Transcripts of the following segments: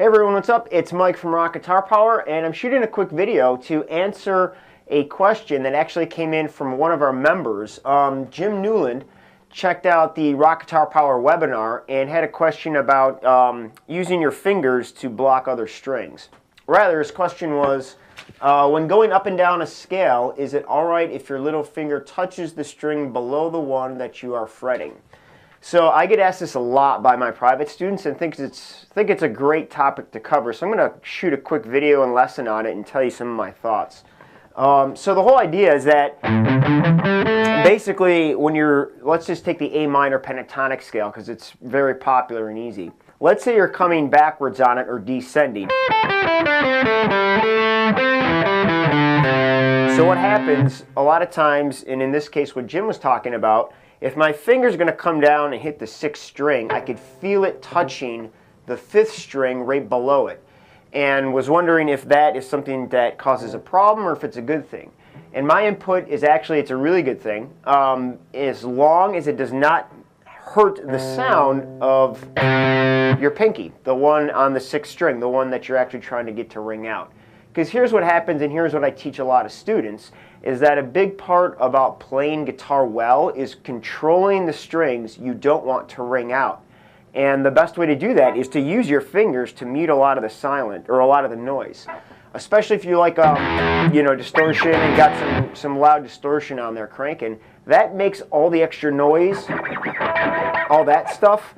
Hey everyone, what's up? It's Mike from Rock Guitar Power, and I'm shooting a quick video to answer a question that actually came in from one of our members. Jim Newland checked out the Rock Guitar Power webinar and had a question about using your fingers to block other strings. Rather, his question was, when going up and down a scale, is it alright if your little finger touches the string below the one that you are fretting? So I get asked this a lot by my private students and think it's a great topic to cover. So I'm going to shoot a quick video and lesson on it and tell you some of my thoughts. So the whole idea is that basically when let's just take the A minor pentatonic scale because it's very popular and easy. Let's say you're coming backwards on it or descending. So what happens a lot of times, and in this case what Jim was talking about, if my finger's going to come down and hit the 6th string, I could feel it touching the 5th string right below it. And was wondering if that is something that causes a problem or if it's a good thing. And my input is actually it's a really good thing, as long as it does not hurt the sound of your pinky, the one on the 6th string, the one that you're actually trying to get to ring out. Because here's what happens, and here's what I teach a lot of students, is that a big part about playing guitar well is controlling the strings you don't want to ring out. And the best way to do that is to use your fingers to mute a lot of the silent, or a lot of the noise. Especially if you like, distortion and got some loud distortion on there cranking. That makes all the extra noise, all that stuff,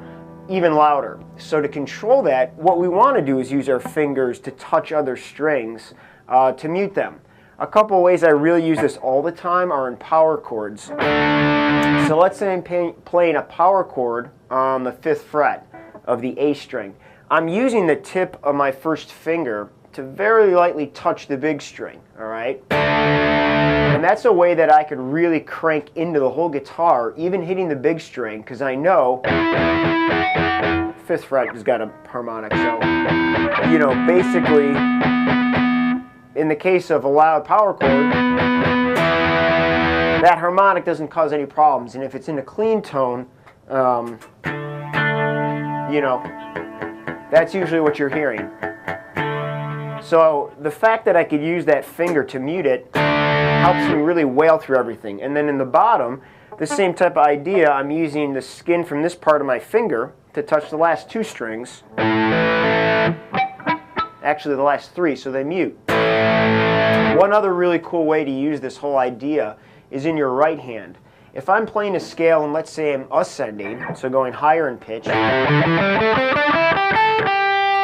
even louder. So to control that, what we want to do is use our fingers to touch other strings to mute them. A couple of ways I really use this all the time are in power chords. So let's say I'm playing a power chord on the 5th fret of the A string. I'm using the tip of my first finger to very lightly touch the big string, all right? And that's a way that I could really crank into the whole guitar, even hitting the big string, because I know 5th fret has got a harmonic, so, basically, in the case of a loud power chord, that harmonic doesn't cause any problems, and if it's in a clean tone, that's usually what you're hearing. So the fact that I could use that finger to mute it helps me really wail through everything. And then in the bottom, the same type of idea, I'm using the skin from this part of my finger to touch the last 2 strings. Actually the last 3, so they mute. One other really cool way to use this whole idea is in your right hand. If I'm playing a scale and let's say I'm ascending, so going higher in pitch,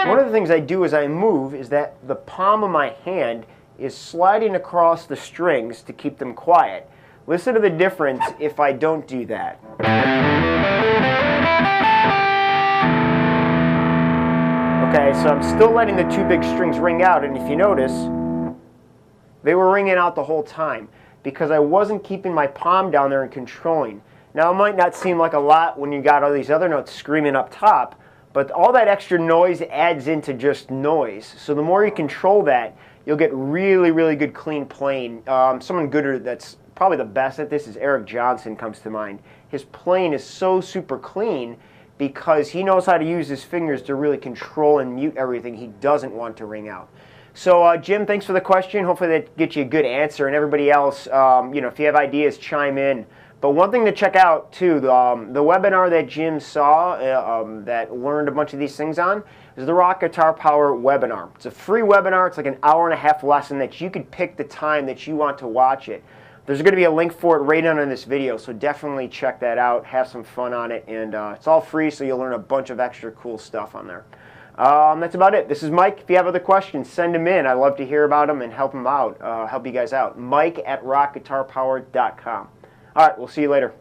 one of the things I do as I move is that the palm of my hand is sliding across the strings to keep them quiet. Listen to the difference if I don't do that. Okay, so I'm still letting the 2 big strings ring out, and if you notice, they were ringing out the whole time because I wasn't keeping my palm down there and controlling. Now, it might not seem like a lot when you got all these other notes screaming up top, but all that extra noise adds into just noise. So the more you control that, you'll get really, really good clean playing. Someone good that's probably the best at this is Eric Johnson comes to mind. His playing is so super clean because he knows how to use his fingers to really control and mute everything he doesn't want to ring out. So Jim, thanks for the question. Hopefully that gets you a good answer. And everybody else, if you have ideas, chime in. But one thing to check out too, the webinar that Jim saw that learned a bunch of these things on is the Rock Guitar Power webinar. It's a free webinar. It's like an hour-and-a-half lesson that you could pick the time that you want to watch it. There's going to be a link for it right under this video, so definitely check that out. Have some fun on it, and it's all free, so you'll learn a bunch of extra cool stuff on there. That's about it. This is Mike. If you have other questions, send them in. I'd love to hear about them and help them out, help you guys out. Mike at rockguitarpower.com. All right, we'll see you later.